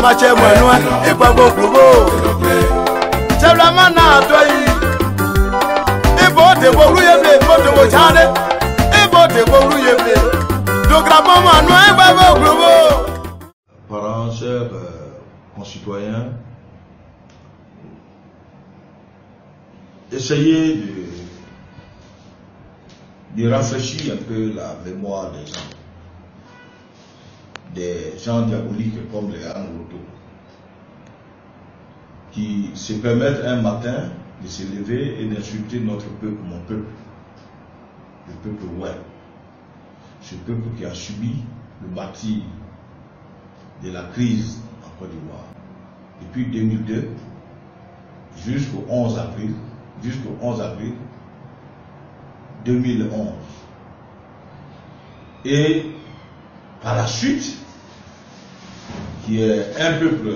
marché moins loin, et pas beaucoup beau. C'est vraiment à toi. Et bon, t'es beau, oui, et bon, t'es beau, t'es et bon, t'es beau, oui, et bon. Donc, la maman, non, et pas beaucoup beau. Parents, chers concitoyens, essayez de rafraîchir un peu la mémoire des gens diaboliques comme les Angoto, qui se permettent un matin de se lever et d'insulter notre peuple, mon peuple, le peuple ouais, ce peuple qui a subi le martyre de la crise en Côte d'Ivoire depuis 2002 jusqu'au 11 avril 2011. Et par la suite, qui est un peuple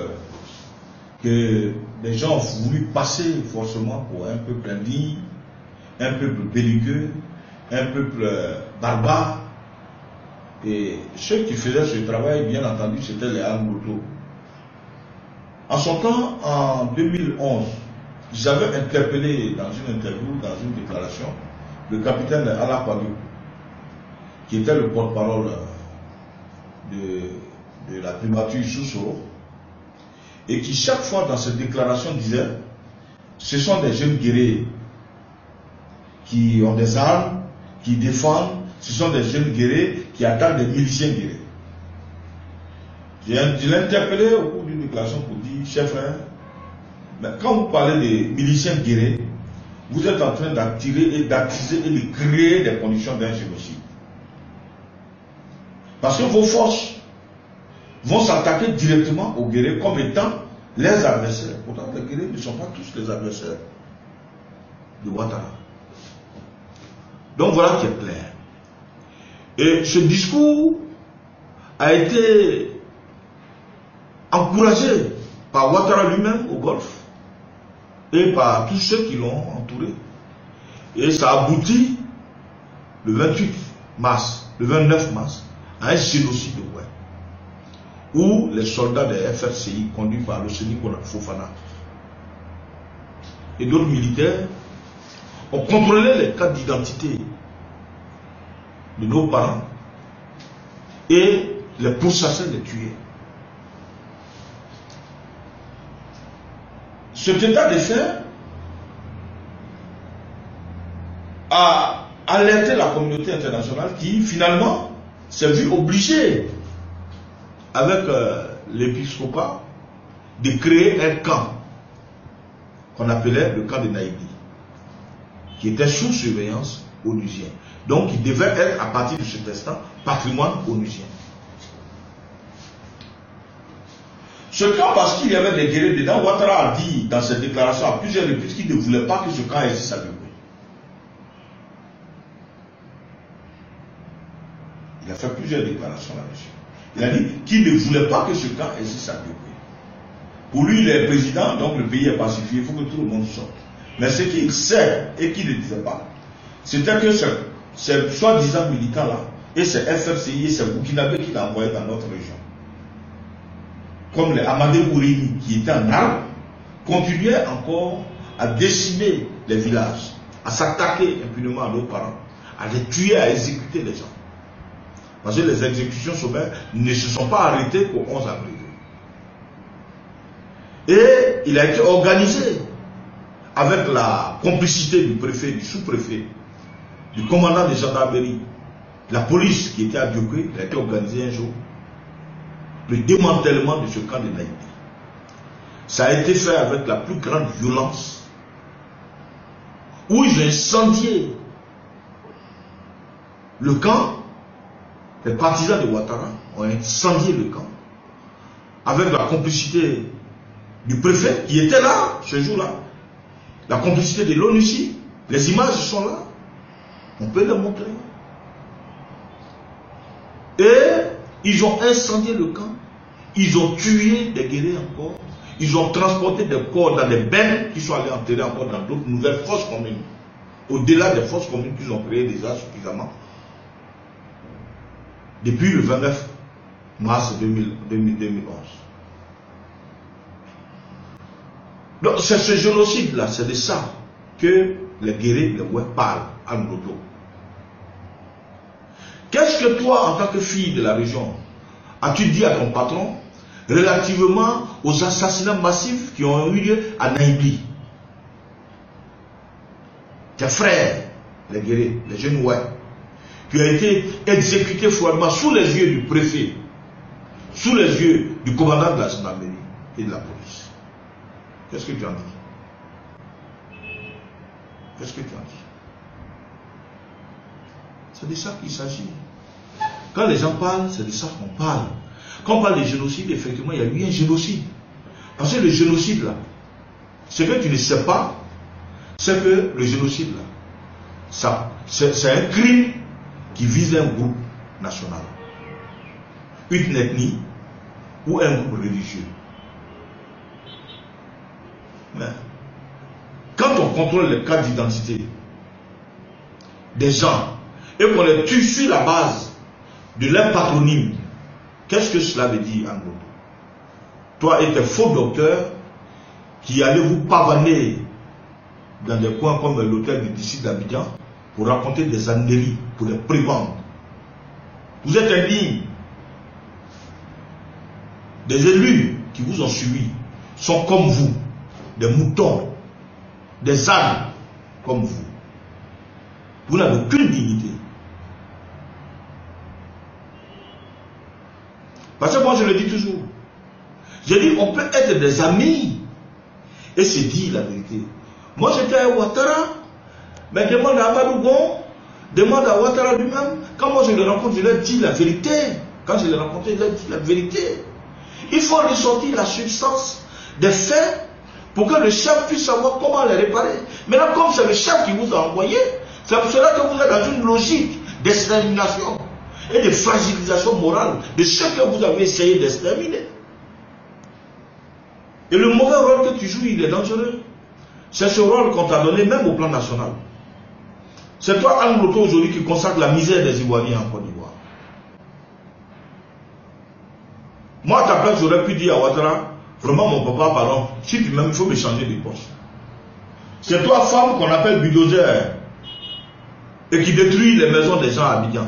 que les gens ont voulu passer forcément pour un peuple indigne, un peuple belliqueux, un peuple barbare. Et ceux qui faisaient ce travail, bien entendu, c'était les Angoto. En son temps, en 2011, j'avais interpellé dans une interview, dans une déclaration, le capitaine Alakwado, qui était le porte-parole de la primature Soussoro, et qui chaque fois dans cette déclaration disait, ce sont des jeunes guerriers qui ont des armes, qui défendent, ce sont des jeunes guerriers qui attendent des miliciens guerriers. Je l'ai interpellé au cours d'une déclaration pour dire, chef frère, mais quand vous parlez des miliciens guerriers, vous êtes en train d'attirer et d'attiser et de créer des conditions d'un génocide. Parce que vos forces vont s'attaquer directement aux guerriers comme étant les adversaires. Pourtant, les guerriers ne sont pas tous les adversaires de Ouattara. Donc voilà qui est clair. Et ce discours a été encouragé par Ouattara lui-même au Golfe et par tous ceux qui l'ont entouré. Et ça aboutit le 28 mars, le 29 mars, à un génocide ouais, où les soldats des FRCI conduits par le Séni Fofana et d'autres militaires ont contrôlé les cartes d'identité de nos parents et les pourchassaient, les tuer. Cet état de fait a alerté la communauté internationale qui finalement s'est vue obligée avec l'épiscopat de créer un camp qu'on appelait le camp de Naïbi, qui était sous surveillance onusienne. Donc il devait être à partir de cet instant patrimoine onusien. Ce camp, parce qu'il y avait des guerriers dedans, Ouattara a dit dans cette déclaration à plusieurs reprises qu'il ne voulait pas que ce camp existe à Biokwe. Il a fait plusieurs déclarations là-dessus. Il a dit qu'il ne voulait pas que ce camp existe à Biokwe. Pour lui, il est président, donc le pays est pacifié, il faut que tout le monde sorte. Mais ce qu'il sait et qu'il ne disait pas, c'était que ces soi-disant militants-là, et ces FRCI et ces Burkinabés qu'il a envoyés dans notre région, comme les Amadé Ourini qui étaient en armes, continuaient encore à décimer les villages, à s'attaquer impunément à nos parents, à les tuer, à exécuter les gens. Parce que les exécutions sommaires ne se sont pas arrêtées qu'au 11 avril. Et il a été organisé avec la complicité du préfet, du sous-préfet, du commandant de gendarmerie, la police qui était à Biokwe. Il a été organisé un jour le démantèlement de ce camp de Naïbi. Ça a été fait avec la plus grande violence, où ils ont incendié le camp. Les partisans de Ouattara ont incendié le camp avec la complicité du préfet qui était là ce jour-là, la complicité de l'ONUCI. Les images sont là, on peut les montrer. Et ils ont incendié le camp, ils ont tué des guerriers encore, ils ont transporté des corps dans des bennes qui sont allés enterrer encore dans d'autres nouvelles fosses communes, au-delà des fosses communes qu'ils ont créées déjà suffisamment. Depuis le 29 mars 2011. Donc c'est ce génocide-là, c'est de ça que les guerriers, les Oué parlent à Ngloto. Qu'est-ce que toi, en tant que fille de la région, as-tu dit à ton patron relativement aux assassinats massifs qui ont eu lieu à Naïbli? Tes frères, les guerriers, les jeunes Oué, qui ont été exécutés froidement sous les yeux du préfet, sous les yeux du commandant de la gendarmerie et de la police. Qu'est-ce que tu en dis? Qu'est-ce que tu en dis? C'est de ça qu'il s'agit. Quand les gens parlent, c'est de ça qu'on parle. Quand on parle de génocide, effectivement, il y a eu un génocide. Parce que le génocide, là, ce que tu ne sais pas, c'est que le génocide, là, c'est un crime qui vise un groupe national, une ethnie ou un groupe religieux. Mais quand on contrôle les cas d'identité des gens et qu'on les tue sur la base de leur patronyme, qu'est-ce que cela veut dire en gros? Toi et tes faux docteurs qui allez vous pavaner dans des coins comme l'hôtel du disciple d'Abidjan pour raconter des anneries, pour les prévendre. Vous êtes indignes. Des élus qui vous ont suivi sont comme vous, des moutons, des ânes comme vous. Vous n'avez aucune dignité. Parce que moi je le dis toujours. Je dis on peut être des amis et se dire la vérité. Moi j'étais à Ouattara, mais demande à Amadou Gon, demande à Ouattara lui-même. Quand moi je le rencontre, je leur dis la vérité. Quand je les rencontre, je leur dis la vérité. Il faut ressortir la substance des faits pour que le chef puisse savoir comment les réparer. Maintenant, comme c'est le chef qui vous a envoyé, c'est pour cela que vous êtes dans une logique d'extermination et de fragilisation morale de ceux que vous avez essayé d'exterminer. Et le mauvais rôle que tu joues, il est dangereux. C'est ce rôle qu'on t'a donné même au plan national. C'est toi, Angloto, aujourd'hui, qui consacre la misère des Ivoiriens en Côte d'Ivoire. Moi, à ta place, j'aurais pu dire à Ouattara, vraiment, mon papa, pardon, si tu m'aimes, il faut me changer de poste. C'est toi, femme, qu'on appelle bulldozer, et qui détruit les maisons des gens à Abidjan,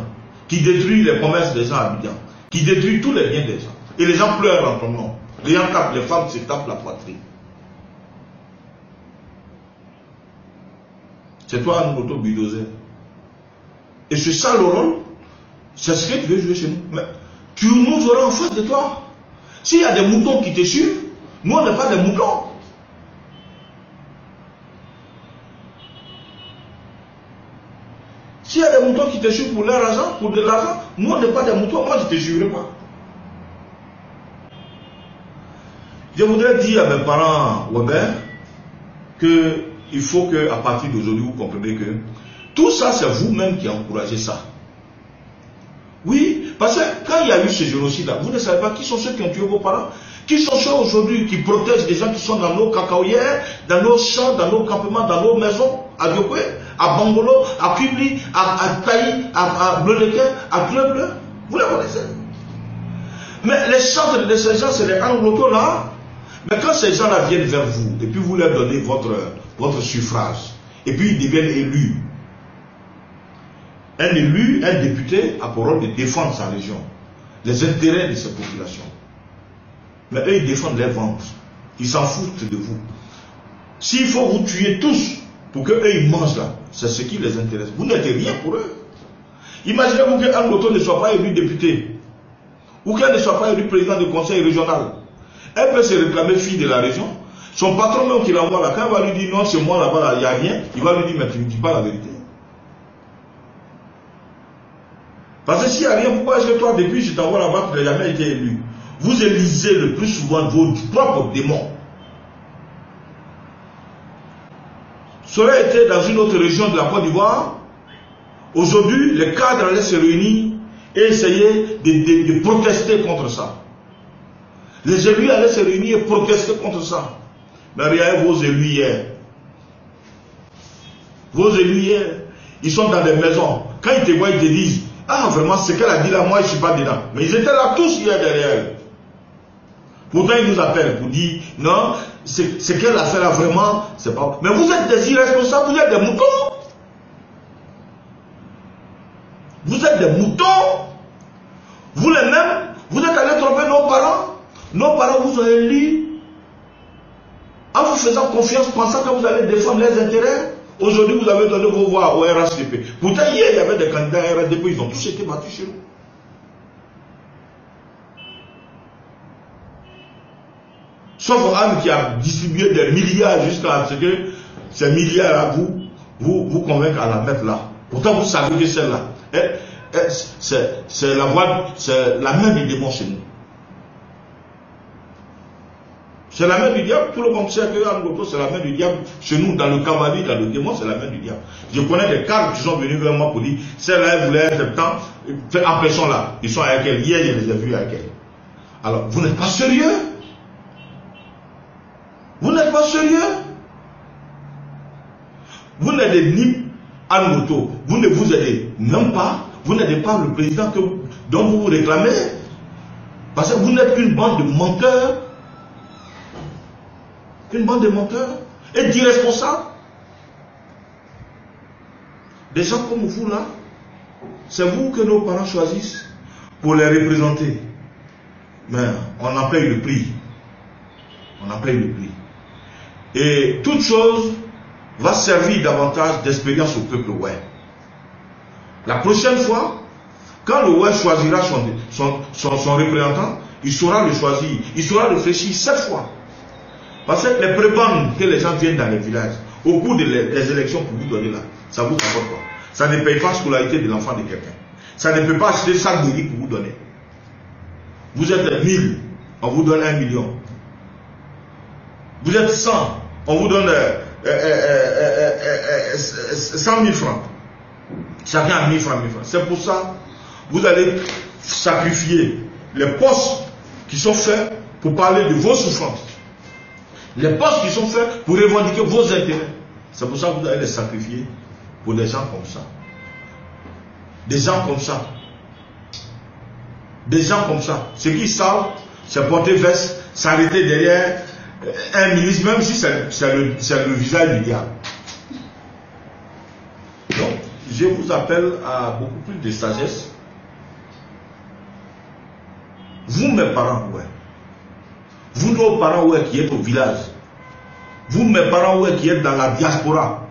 qui détruit les commerces des gens à Abidjan, qui détruit tous les biens des gens. Et les gens pleurent en ton nom. Les gens tapent, les femmes se tapent la poitrine. C'est toi, un auto-bulldozer. Et c'est ça le rôle. C'est ce que tu veux jouer chez nous. Mais tu nous auras en face de toi. S'il y a des moutons qui te suivent, nous on n'est pas des moutons. S'il y a des moutons qui te suivent pour leur argent, pour de l'argent, nous on n'est pas des moutons, moi je ne te suivrai pas. Je voudrais dire à mes parents, Weber, qu'il faut qu'à partir d'aujourd'hui, vous compreniez que tout ça, c'est vous-même qui encouragez ça. Oui, parce que quand il y a eu ce génocide-là, vous ne savez pas qui sont ceux qui ont tué vos parents, qui sont ceux aujourd'hui qui protègent les gens qui sont dans nos cacaoyères, dans nos champs, dans nos campements, dans nos maisons, à Diokwe, à Bangolo, à Kubli, à Taï, à Bleu-de-Quai, à Club. Vous les connaissez. Mais les centres de ces gens, c'est les anglotos là. Mais quand ces gens-là viennent vers vous, et puis vous leur donnez votre suffrage, et puis ils deviennent élus. Un élu, un député a pour rôle de défendre sa région, les intérêts de sa population. Mais eux, ils défendent les ventes. Ils s'en foutent de vous. S'il faut vous tuer tous pour qu'eux, ils mangent là, c'est ce qui les intéresse. Vous n'êtes rien pour eux. Imaginez-vous qu'un auto ne soit pas élu député, ou qu'elle ne soit pas élu président du conseil régional. Elle peut se réclamer fille de la région. Son patron même qui l'envoie là, quand il va lui dire non, c'est moi là-bas, il n'y a rien, il va lui dire mais tu ne dis pas la vérité. Parce que s'il n'y a rien, pourquoi est-ce que toi, depuis je t'envoie là-bas, tu n'as jamais été élu? Vous élisez le plus souvent vos propres démons. Ça aurait été dans une autre région de la Côte d'Ivoire. Aujourd'hui, les cadres allaient se réunir et essayer de protester contre ça. Les élus allaient se réunir et protester contre ça. Mais regardez vos élus hier. Vos élus hier, ils sont dans des maisons. Quand ils te voient, ils te disent ah vraiment ce qu'elle a dit là, moi je ne suis pas dedans. Mais ils étaient là tous hier derrière elle. Pourtant ils nous appellent pour dire non, ce qu'elle a fait là vraiment, c'est pas... Mais vous êtes des irresponsables, vous êtes des moutons. Vous êtes des moutons. Vous les mêmes, vous êtes allés tromper nos parents. Nos parents vous ont élu en vous faisant confiance, pensant que vous allez défendre les intérêts. Aujourd'hui, vous avez donné vos voix au RHDP. Pourtant, hier, il y avait des candidats à RHDP, ils ont tous été battus chez nous. Sauf Anne qui a distribué des milliards jusqu'à ce que ces milliards-là vous convainquent à la mettre là. Pourtant, vous savez que celle-là, c'est la voix, c'est la main du démon chez nous. C'est la main du diable. Tout le monde sait que c'est la main du diable. Chez nous, dans le cavalier, dans le démon, c'est la main du diable. Je connais des cadres qui sont venus vers moi pour dire, celle-là, elle voulait être temps, empêchons là. Ils sont avec elle. Hier, je les ai vus avec elle. Alors, vous n'êtes pas sérieux? Vous n'êtes pas sérieux? Vous n'aidez ni Anne Moto. Vous ne vous aidez même pas. Vous n'aidez pas le président dont vous vous réclamez. Parce que vous n'êtes qu'une bande de menteurs. Une bande de menteurs et d'irresponsables. Des gens comme vous là, c'est vous que nos parents choisissent pour les représenter. Mais on en paye le prix. On en paye le prix. Et toute chose va servir davantage d'expérience au peuple ouais. La prochaine fois, quand le ouais choisira son représentant, il saura le choisir, il saura réfléchir 7 fois. Parce que les prébendes que les gens viennent dans les villages, au cours des élections pour vous donner là, ça vous apporte quoi? Ça ne paye pas la scolarité de l'enfant de quelqu'un. Ça ne peut pas acheter 5 de riz pour vous donner. Vous êtes 1000, on vous donne 1 million. Vous êtes 100, on vous donne 100 000 francs. Chacun a 1000 francs, 1000 francs. C'est pour ça, vous allez sacrifier les postes qui sont faits pour parler de vos souffrances. Les postes qui sont faits pour revendiquer vos intérêts. C'est pour ça que vous allez les sacrifier pour des gens comme ça. Des gens comme ça. Des gens comme ça. Ce qu'ils savent, c'est porter veste, s'arrêter derrière un ministre, même si c'est le visage du diable. Donc, je vous appelle à beaucoup plus de sagesse. Vous, mes parents, ouais. Vous, nos parents, ouais, qui êtes au village. Vous, mes parents, ouais, qui êtes dans la diaspora.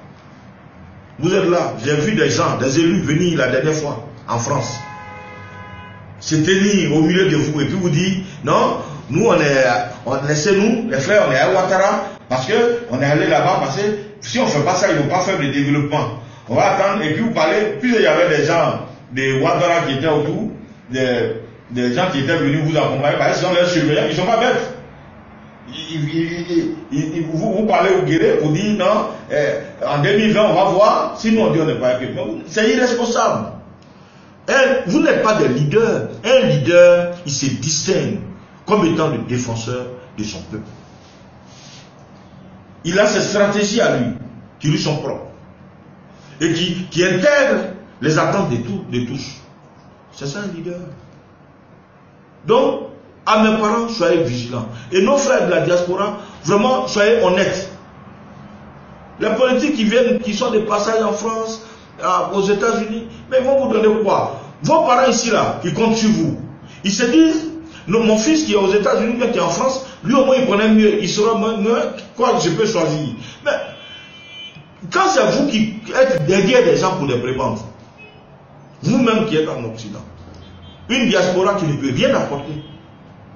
Vous êtes là. J'ai vu des gens, des élus venir la dernière fois en France. Se tenir au milieu de vous et puis vous dire, non, nous, laissez-nous, les frères, on est à Ouattara, parce qu'on est allé là-bas, parce que si on ne fait pas ça, ils ne vont pas faire de développement. On va attendre, et puis vous parlez, puis il y avait des gens de Ouattara qui étaient autour, des gens qui étaient venus vous accompagner, parce qu'ils sont leurs surveillants, ils ne sont pas bêtes. Vous parlez au Guéré, vous dites non, en 2020 on va voir, sinon on dit on n'est pas équipé. C'est irresponsable. Vous n'êtes pas des leaders. Un leader, il se distingue comme étant le défenseur de son peuple. Il a ses stratégies à lui, qui lui sont propres. Et qui intègrent les attentes de tous. C'est ça un leader. Donc, à mes parents, soyez vigilants. Et nos frères de la diaspora, vraiment, soyez honnêtes. Les politiques qui viennent, qui sont des passages en France, aux États-Unis, mais ils vont vous donner quoi? Vos parents ici, là, qui comptent sur vous. Ils se disent, non, mon fils qui est aux États-Unis, qui est en France, lui au moins il connaît mieux, il saura mieux quoi je peux choisir. Mais, quand c'est vous qui êtes derrière des gens pour les prébendes, vous-même qui êtes en Occident, une diaspora qui ne peut rien apporter,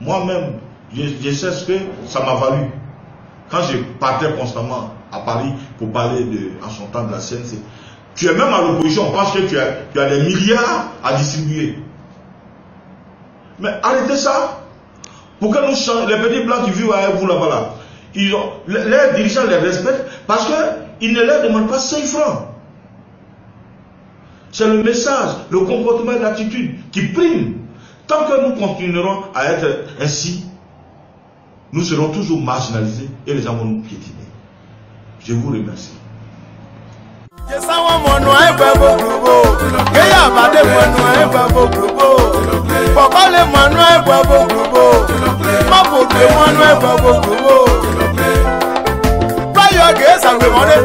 moi-même, je sais ce que ça m'a valu. Quand je partais constamment à Paris pour parler en son temps de la CNC, tu es même à l'opposition, on pense que tu as des milliards à distribuer. Mais arrêtez ça. Pour que nous changions, les petits blancs qui vivent avec vous là-bas, là, les dirigeants les respectent parce qu'ils ne leur demandent pas 5 francs. C'est le message, le comportement et l'attitude qui prime. Tant que nous continuerons à être ainsi, nous serons toujours marginalisés et les gens vont nous piétiner. Je vous remercie. Papa le Manuel Babo Grubo, Mapo le Manuel Babo Grubo. sagwe mone.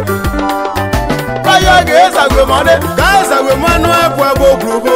Kaya ge sagwe mone. Kaya sagwe mano e po bo group.